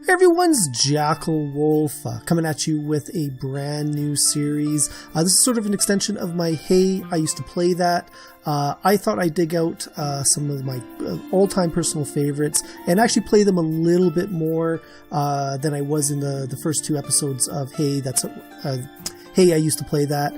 Hey everyone's JackelWolf coming at you with a brand new series. This is sort of an extension of my Hey, I Used to Play That. I thought I'd dig out some of my all-time personal favorites and actually play them a little bit more than I was in the first two episodes of Hey, Hey, I Used to Play That.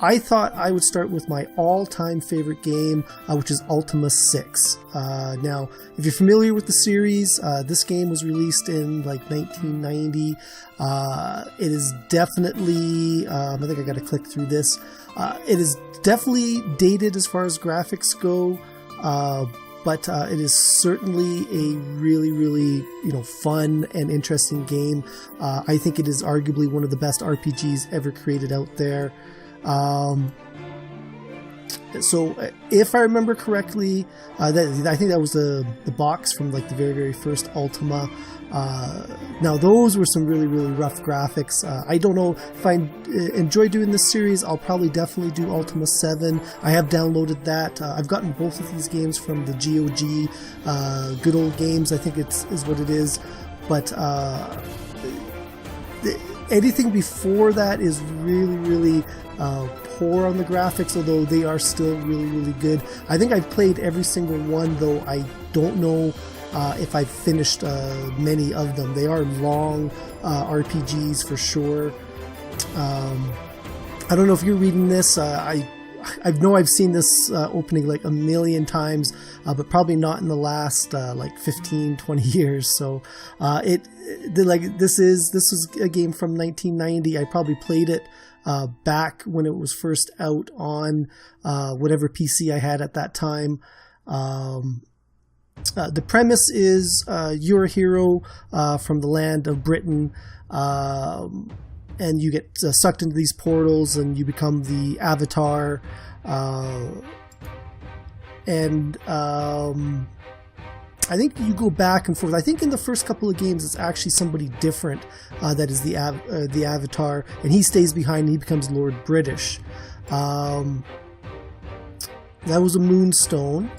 I thought I would start with my all-time favorite game, which is Ultima 6. Now, if you're familiar with the series, this game was released in like 1990. It is definitely, I think I gotta click through this. It is definitely dated as far as graphics go, but it is certainly a really, fun and interesting game. I think it is arguably one of the best RPGs ever created out there. So if I remember correctly, I think that was the box from like the very first Ultima. Now those were some really rough graphics. I don't know if I enjoy doing this series. I'll probably definitely do Ultima 7. I have downloaded that. I've gotten both of these games from the GOG, Good Old Games, I think is what it is. But anything before that is really poor on the graphics, although they are still really good. I think I've played every single one, though I don't know if I've finished many of them. They are long RPGs for sure. I don't know if you're reading this. I know I've seen this opening like a million times, but probably not in the last like 15-20 years. So this was a game from 1990. I probably played it back when it was first out on whatever PC I had at that time. The premise is you're a hero from the land of Britain, and you get sucked into these portals and you become the Avatar. I think you go back and forth. I think in the first couple of games it's actually somebody different that is the Avatar, and he stays behind and he becomes Lord British. That was a moonstone.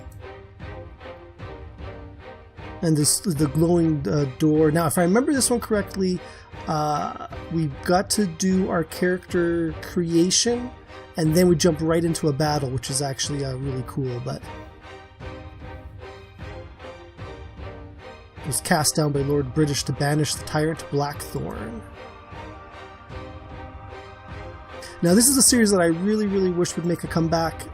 And the glowing door. Now, if I remember this one correctly, we got to do our character creation, and then we jump right into a battle, which is actually really cool. But it was cast down by Lord British to banish the tyrant Blackthorn. Now, this is a series that I really wish would make a comeback.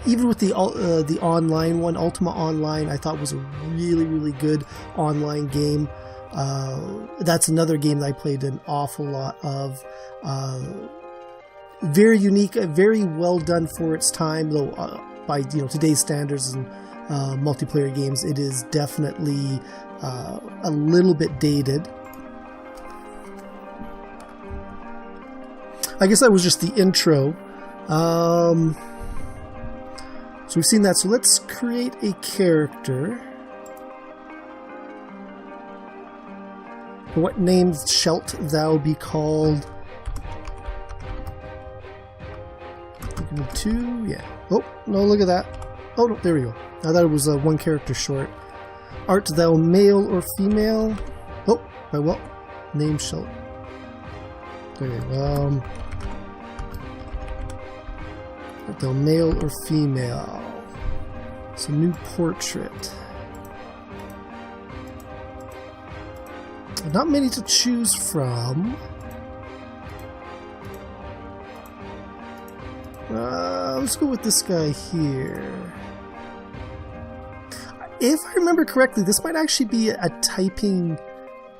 Even with the online one, Ultima Online, I thought was a really good online game. That's another game that I played an awful lot of. Very unique, very well done for its time, though by today's standards and multiplayer games, it is definitely a little bit dated. I guess that was just the intro. So we've seen that, so let's create a character. What name shalt thou be called? Two, yeah. Oh, no, look at that. Oh, no, there we go. I thought it was one character short. Art thou male or female? Oh, by what name shalt... Okay, they're male or female. It's a new portrait. Not many to choose from. Let's go with this guy here. If I remember correctly, this might actually be a typing...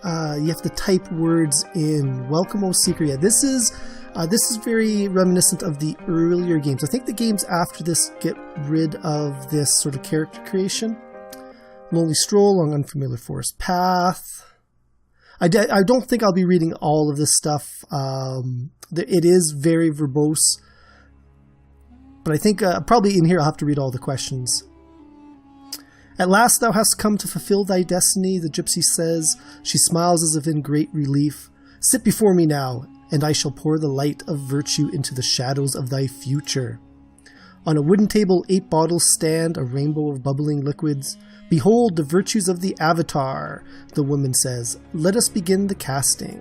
you have to type words in. Welcome, O Seeker. Yeah, this is very reminiscent of the earlier games. I think the games after this get rid of this sort of character creation. Lonely stroll along unfamiliar forest path. I don't think I'll be reading all of this stuff. It is very verbose. But I think probably in here I'll have to read all the questions. At last thou hast come to fulfill thy destiny, the gypsy says. She smiles as if in great relief. Sit before me now, and I shall pour the light of virtue into the shadows of thy future. On a wooden table, 8 bottles stand, a rainbow of bubbling liquids. Behold the virtues of the Avatar, the woman says. Let us begin the casting.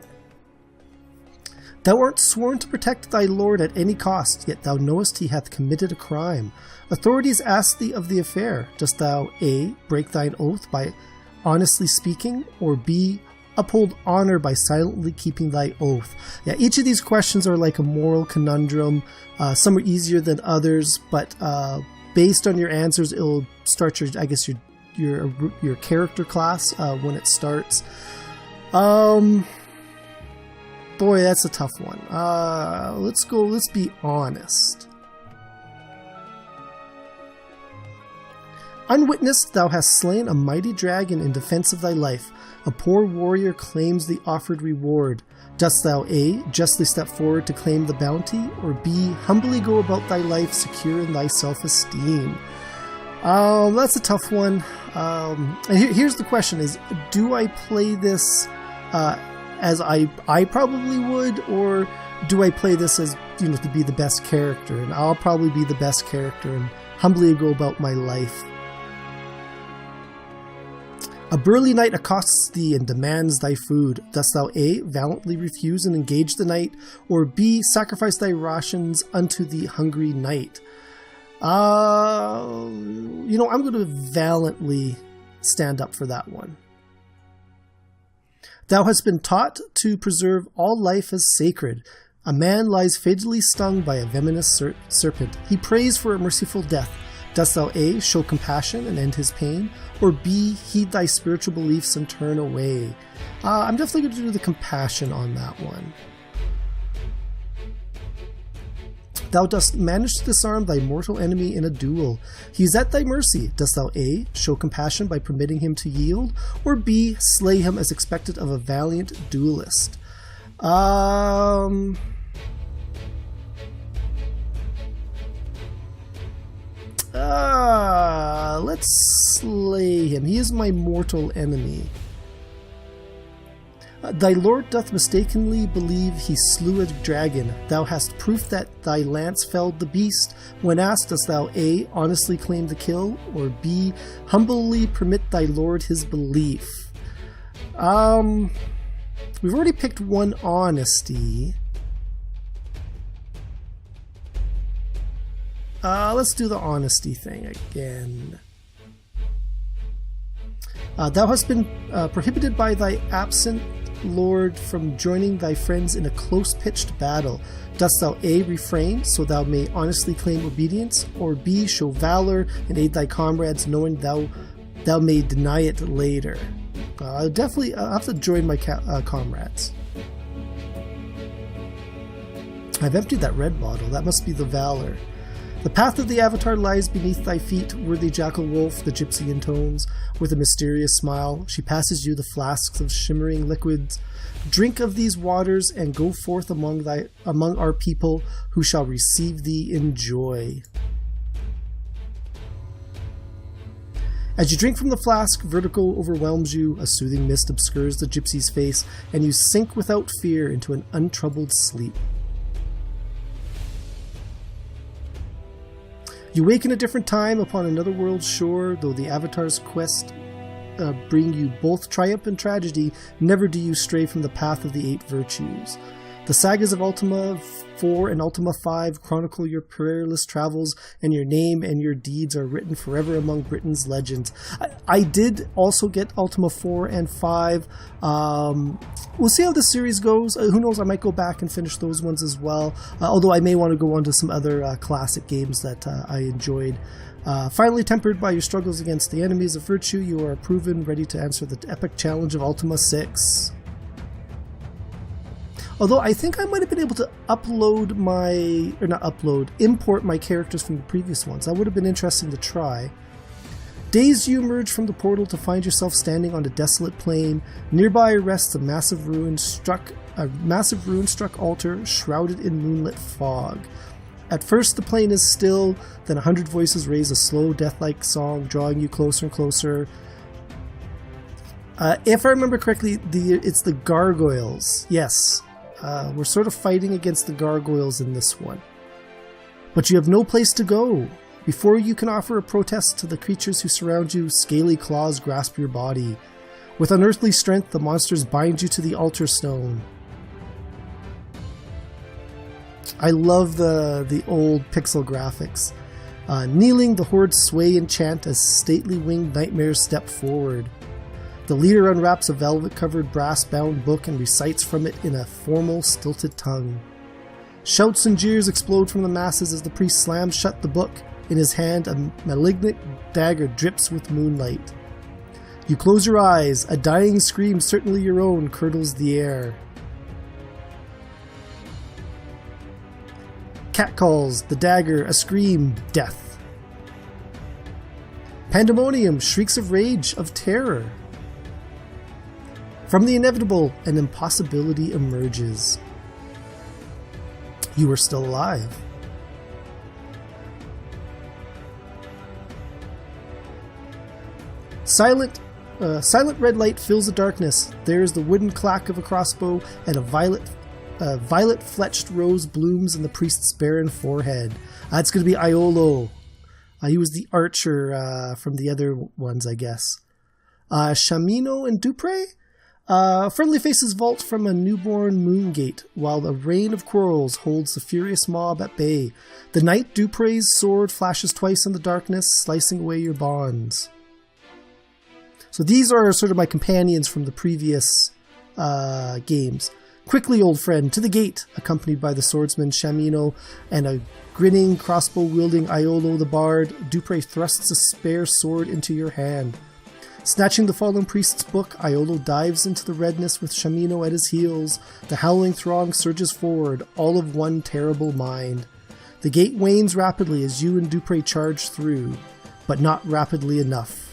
Thou art sworn to protect thy lord at any cost, yet thou knowest he hath committed a crime. Authorities ask thee of the affair. Dost thou A. break thine oath by honestly speaking, or B. uphold honor by silently keeping thy oath? Yeah, each of these questions are like a moral conundrum. Some are easier than others, but based on your answers, it'll start your, I guess, your character class when it starts. Boy, that's a tough one. Let's be honest. Unwitnessed, thou hast slain a mighty dragon in defense of thy life. A poor warrior claims the offered reward. Dost thou A. justly step forward to claim the bounty, or B. humbly go about thy life secure in thy self-esteem? That's a tough one. And here's the question is, do I play this as I probably would, or do I play this as, to be the best character? And I'll probably be the best character and humbly go about my life. A burly knight accosts thee and demands thy food. Dost thou A. valiantly refuse and engage the knight, or B. sacrifice thy rations unto the hungry knight? I'm going to valiantly stand up for that one. Thou hast been taught to preserve all life as sacred. A man lies fatally stung by a venomous serpent. He prays for a merciful death. Dost thou A. show compassion and end his pain, or B. heed thy spiritual beliefs and turn away? I'm definitely going to do the compassion on that one. Thou dost manage to disarm thy mortal enemy in a duel. He is at thy mercy. Dost thou A. show compassion by permitting him to yield, or B. slay him as expected of a valiant duelist? Let's slay him. He is my mortal enemy. Thy lord doth mistakenly believe he slew a dragon. Thou hast proof that thy lance felled the beast. When asked, dost thou A. honestly claim the kill, or B. humbly permit thy lord his belief? We've already picked one honesty. Let's do the honesty thing again. Thou hast been prohibited by thy absent lord from joining thy friends in a close-pitched battle. Dost thou A. refrain, so thou may honestly claim obedience, or B. show valor and aid thy comrades, knowing thou may deny it later? I'll have to join my comrades. I've emptied that red bottle. That must be the valor. The path of the Avatar lies beneath thy feet, worthy JackelWolf, the gypsy intones. With a mysterious smile, she passes you the flasks of shimmering liquids. Drink of these waters and go forth among our people, who shall receive thee in joy. As you drink from the flask, vertigo overwhelms you, a soothing mist obscures the gypsy's face, and you sink without fear into an untroubled sleep. You wake in a different time upon another world's shore, though the Avatar's quest bring you both triumph and tragedy, never do you stray from the path of the 8 virtues. The sagas of Ultima 4 and Ultima 5 chronicle your perilous travels, and your name and your deeds are written forever among Britain's legends. I did also get Ultima 4 and 5. We'll see how the series goes. Who knows, I might go back and finish those ones as well. Although I may want to go on to some other classic games that I enjoyed. Finally tempered by your struggles against the enemies of virtue, you are proven ready to answer the epic challenge of Ultima 6. Although I think I might have been able to import my characters from the previous ones. That would have been interesting to try. Dazed, you emerge from the portal to find yourself standing on a desolate plain. Nearby rests a massive ruin-struck altar shrouded in moonlit fog. At first the plain is still, then 100 voices raise a slow, death-like song, drawing you closer and closer. If I remember correctly, it's the gargoyles. Yes. We're sort of fighting against the gargoyles in this one. But you have no place to go. Before you can offer a protest to the creatures who surround you, scaly claws grasp your body. With unearthly strength, the monsters bind you to the altar stone. I love the old pixel graphics. Kneeling, the hordes sway and chant as stately winged nightmares step forward. The leader unwraps a velvet-covered brass-bound book and recites from it in a formal, stilted tongue. Shouts and jeers explode from the masses as the priest slams shut the book. In his hand, a malignant dagger drips with moonlight. You close your eyes. A dying scream, certainly your own, curdles the air. Catcalls, the dagger, a scream, death. Pandemonium, shrieks of rage, of terror. From the inevitable, an impossibility emerges. You are still alive. Silent red light fills the darkness. There is the wooden clack of a crossbow, and a violet-fletched rose blooms in the priest's barren forehead. It's going to be Iolo. He was the archer from the other ones, I guess. Shamino and Dupre? Friendly faces vault from a newborn moon gate, while a rain of quarrels holds the furious mob at bay. The knight Dupre's sword flashes twice in the darkness, slicing away your bonds. So these are sort of my companions from the previous games. Quickly, old friend, to the gate, accompanied by the swordsman Shamino and a grinning, crossbow-wielding Iolo the bard. Dupre thrusts a spare sword into your hand. Snatching the fallen priest's book, Iolo dives into the redness with Shamino at his heels. The howling throng surges forward, all of one terrible mind. The gate wanes rapidly as you and Dupre charge through, but not rapidly enough.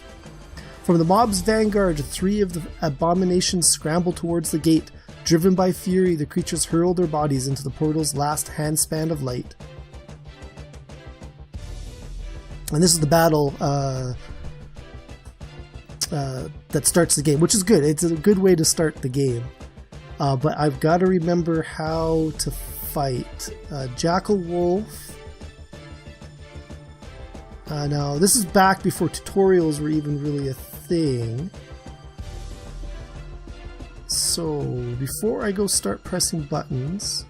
From the mob's vanguard, 3 of the abominations scramble towards the gate. Driven by fury, the creatures hurl their bodies into the portal's last handspan of light. And this is the battle that starts the game, which is good. It's a good way to start the game. But I've got to remember how to fight. JackelWolf. Now, this is back before tutorials were even really a thing. So, before I go start pressing buttons...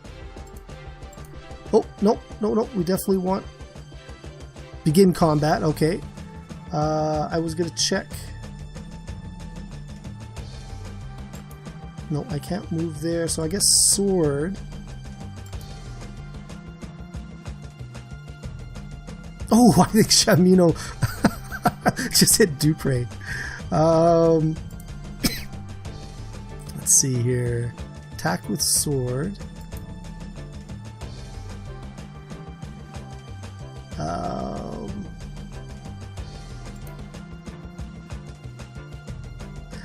Oh, no, we definitely want... Begin combat, okay. I was going to check... No, I can't move there, so I guess sword. Oh, I think Shamino just hit Dupre. Let's see here. Attack with sword.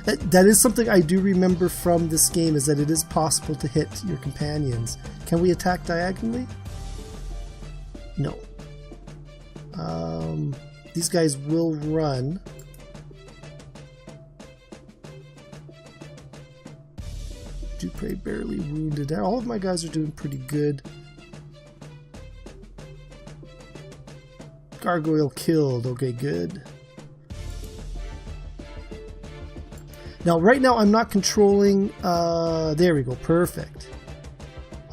That is something I do remember from this game, is that it is possible to hit your companions. Can we attack diagonally? No. These guys will run. Dupre barely wounded. All of my guys are doing pretty good. Gargoyle killed. Okay, good. Now, right now, I'm not controlling... there we go. Perfect.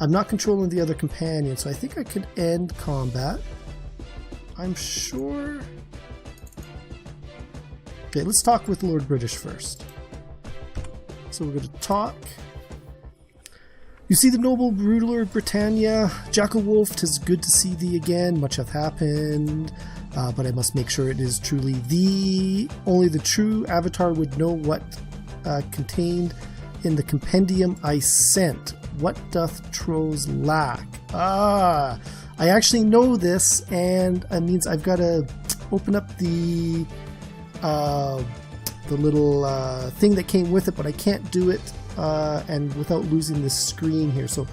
I'm not controlling the other companion, so I think I could end combat. I'm sure... Okay, let's talk with Lord British first. So we're going to talk. You see the noble ruler of Britannia. JackelWolf, 'tis good to see thee again. Much hath happened, but I must make sure it is truly thee. Only the true avatar would know what contained in the compendium I sent. What doth Tro's lack? I actually know this, and it means I've got to open up the little thing that came with it, but I can't do it and without losing this screen here. So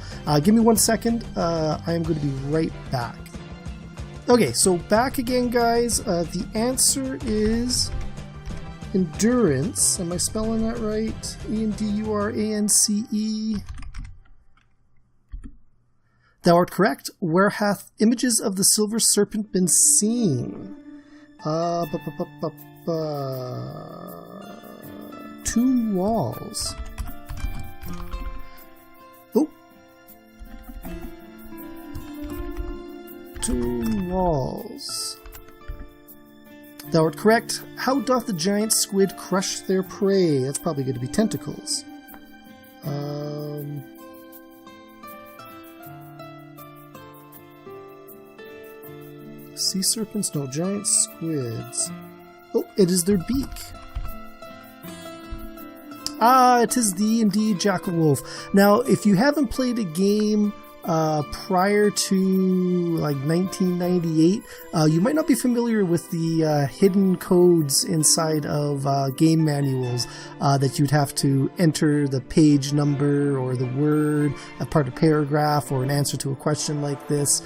give me 1 second. I am going to be right back. Okay, so back again, guys. The answer is endurance. Am I spelling that right? Endurance. Thou art correct. Where hath images of the silver serpent been seen? Tomb walls. Oh. Tomb walls. Thou art correct. How doth the giant squid crush their prey? That's probably going to be tentacles. Sea serpents, no, giant squids. Oh, it is their beak. Ah, it is the indeed JackelWolf. Now, if you haven't played a game prior to like 1998, you might not be familiar with the hidden codes inside of game manuals that you'd have to enter the page number or the word, a part of a paragraph, or an answer to a question like this.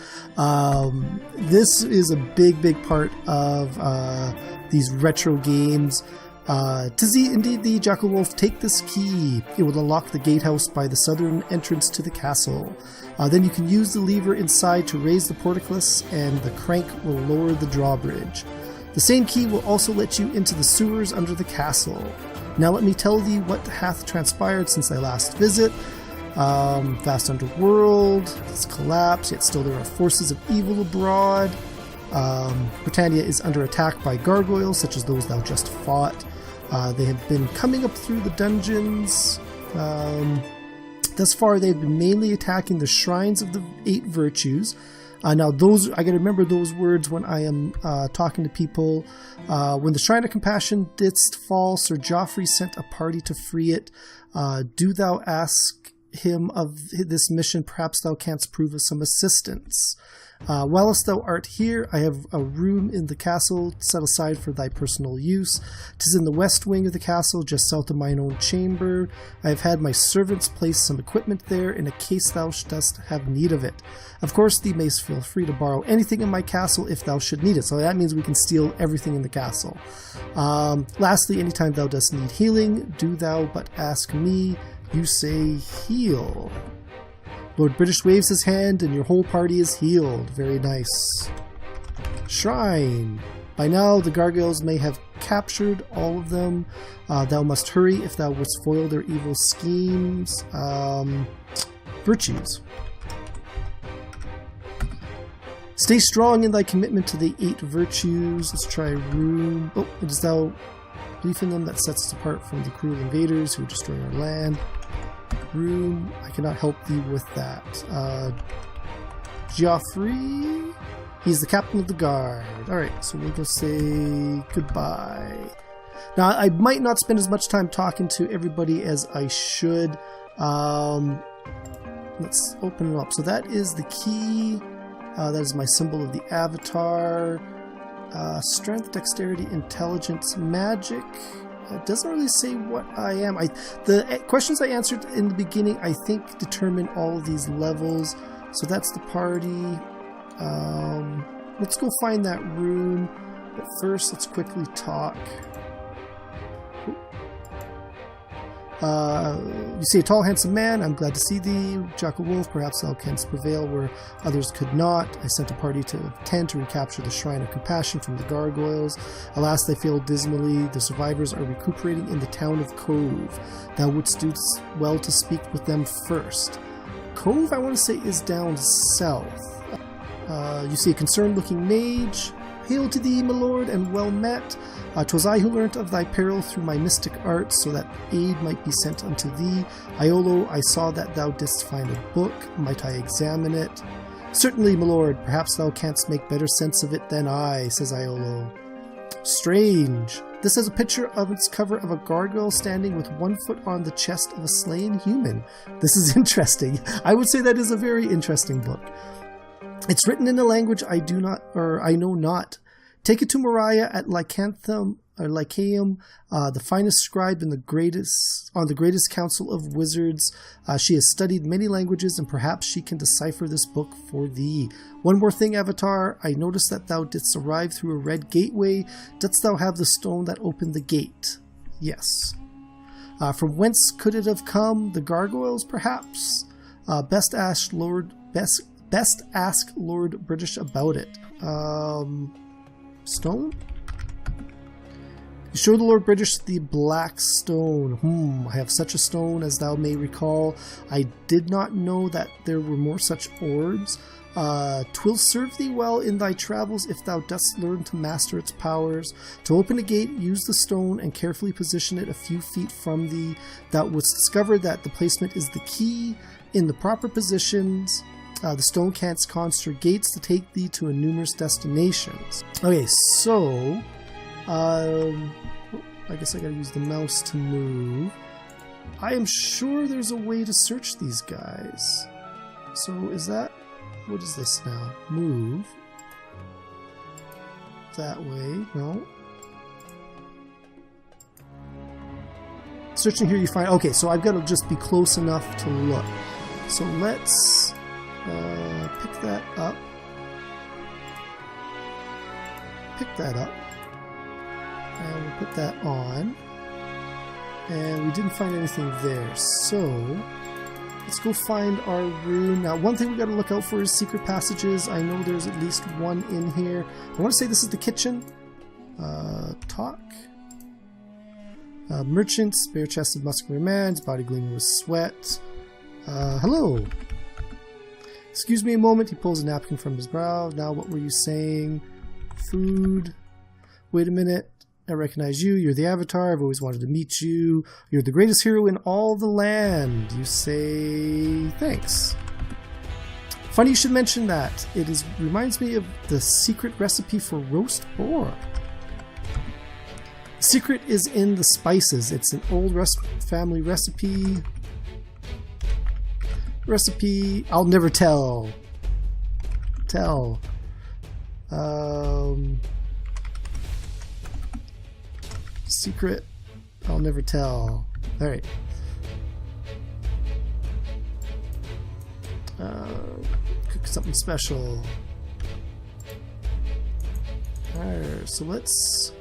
This is a big part of these retro games. "'Tis indeed the JackelWolf. Take this key. It will unlock the gatehouse by the southern entrance to the castle. Then you can use the lever inside to raise the portcullis, and the crank will lower the drawbridge. The same key will also let you into the sewers under the castle. Now let me tell thee what hath transpired since thy last visit. Vast underworld has collapsed, yet still there are forces of evil abroad. Britannia is under attack by gargoyles, such as those thou just fought. They have been coming up through the dungeons. Thus far, they've been mainly attacking the shrines of the 8 virtues. Now, those I got to remember those words when I am talking to people. When the Shrine of Compassion didst fall, Sir Joffrey sent a party to free it. Do thou ask him of this mission, perhaps thou canst prove of some assistance. Whilst thou art here, I have a room in the castle set aside for thy personal use. 'Tis in the west wing of the castle, just south of mine own chamber. I have had my servants place some equipment there, in a case thou dost have need of it. Of course, thee mayst feel free to borrow anything in my castle if thou should need it." So that means we can steal everything in the castle. "Lastly, anytime thou dost need healing, do thou but ask me. You say heal." Lord British waves his hand, and your whole party is healed. Very nice. Shrine. By now, the gargoyles may have captured all of them. Thou must hurry if thou wouldst foil their evil schemes. Virtues. Stay strong in thy commitment to the 8 virtues. Let's try room. Oh, it is thou belief in them that sets us apart from the cruel invaders who destroy our land. Room, I cannot help thee with that. Joffrey, he's the captain of the guard. Alright, so we'll just say goodbye. Now, I might not spend as much time talking to everybody as I should. Let's open it up. So that is the key. That is my symbol of the avatar. Strength, dexterity, intelligence, magic. It doesn't really say what I am. The questions I answered in the beginning, I think, determine all of these levels. So that's the party. Let's go find that room. But first, let's quickly talk. You see a tall, handsome man. I'm glad to see thee. JackelWolf, perhaps thou canst prevail where others could not. I sent a party to attend to recapture the Shrine of Compassion from the gargoyles. Alas, they failed dismally. The survivors are recuperating in the town of Cove. Thou wouldst do well to speak with them first. Cove, I want to say, is down south. You see a concerned-looking mage. Hail to thee, my lord, and well met. 'Twas I who learnt of thy peril through my mystic arts, so that aid might be sent unto thee. Iolo, I saw that thou didst find a book. Might I examine it? Certainly, my lord. Perhaps thou canst make better sense of it than I, says Iolo. Strange. This has a picture of its cover of a gargoyle standing with one foot on the chest of a slain human. This is interesting. I would say that is a very interesting book. It's written in a language I know not. Take it to Mariah at Lycaeum, the finest scribe in the greatest council of wizards. She has studied many languages, and perhaps she can decipher this book for thee. One more thing, Avatar. I noticed that thou didst arrive through a red gateway. Didst thou have the stone that opened the gate? Yes. From whence could it have come? The gargoyles, perhaps? Best Best ask Lord British about it. Stone? You show the Lord British the black stone. I have such a stone, as thou may recall. I did not know that there were more such orbs. 'Twill serve thee well in thy travels if thou dost learn to master its powers. To open a gate, use the stone and carefully position it a few feet from thee. Thou wouldst discover that the placement is the key. In the proper positions, the stone canst conjure gates to take thee to numerous destinations. Okay, so I guess I gotta use the mouse to move. I am sure there's a way to search these guys. So is that... what is this now? Move. That way. No. Searching here you find... okay, so I've got to just be close enough to look. So let's pick that up. Pick that up. And we'll put that on. And we didn't find anything there. So let's go find our room. Now, one thing we got to look out for is secret passages. I know there's at least one in here. I want to say this is the kitchen. Talk. Merchant, spare chest of muscular man, his body gleaming with sweat. Hello. Excuse me a moment. He pulls a napkin from his brow. Now, what were you saying? Food. Wait a minute. I recognize you. You're the Avatar. I've always wanted to meet you. You're the greatest hero in all the land. You say thanks. Funny you should mention that. It reminds me of the secret recipe for roast boar. The secret is in the spices. It's an old family recipe. I'll never tell. Secret I'll never tell. Alright. Cook something special. Alright, so let's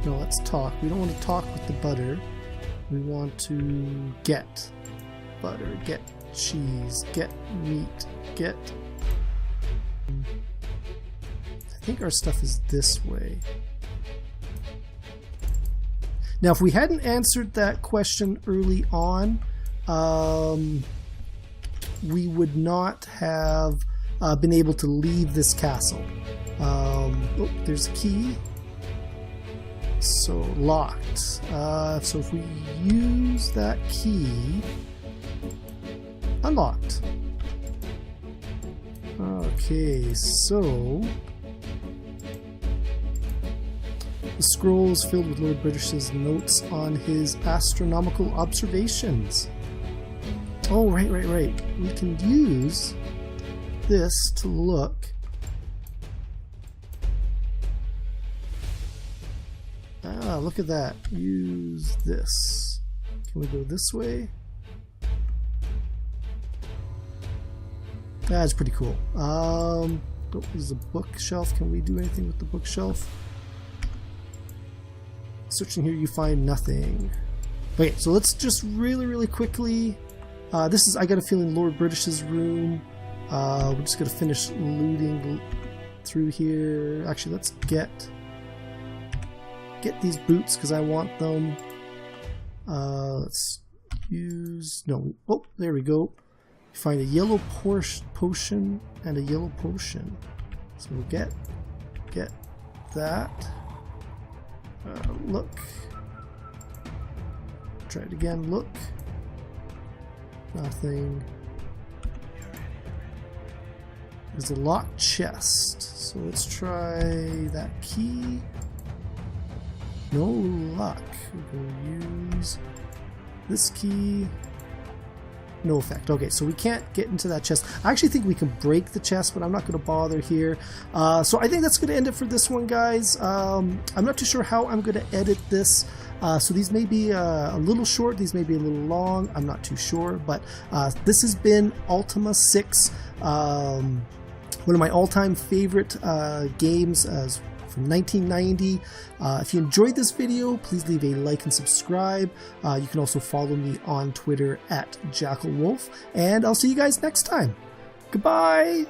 let's talk. We don't want to talk with the butter. We want to get butter, get cheese, get meat, get... I think our stuff is this way. Now, if we hadn't answered that question early on, we would not have been able to leave this castle. Oh, there's a key. So, locked. So if we use that key... unlocked. Okay, so... the scroll is filled with Lord British's notes on his astronomical observations. Oh, right. We can use this to look. Ah, look at that. Use this. Can we go this way? That's pretty cool. Oh, there's a bookshelf. Can we do anything with the bookshelf? Searching here, you find nothing. Okay, so let's just really quickly. This is, I got a feeling, Lord British's room. We're just gonna finish looting through here. Actually, let's get these boots because I want them. Let's use Oh, there we go. Find a yellow potion and a yellow potion. So we'll get that. Look. Try it again. Look. Nothing. There's a locked chest. So let's try that key. No luck. We'll use this key. No effect. Okay, so we can't get into that chest. I actually think we can break the chest, but I'm not going to bother here. So I think that's going to end it for this one, guys. I'm not too sure how I'm going to edit this. So these may be a little short, these may be a little long. I'm not too sure, but this has been Ultima 6. One of my all-time favorite games as from 1990. If you enjoyed this video, please leave a like and subscribe. You can also follow me on Twitter at JackelWolf, and I'll see you guys next time. Goodbye!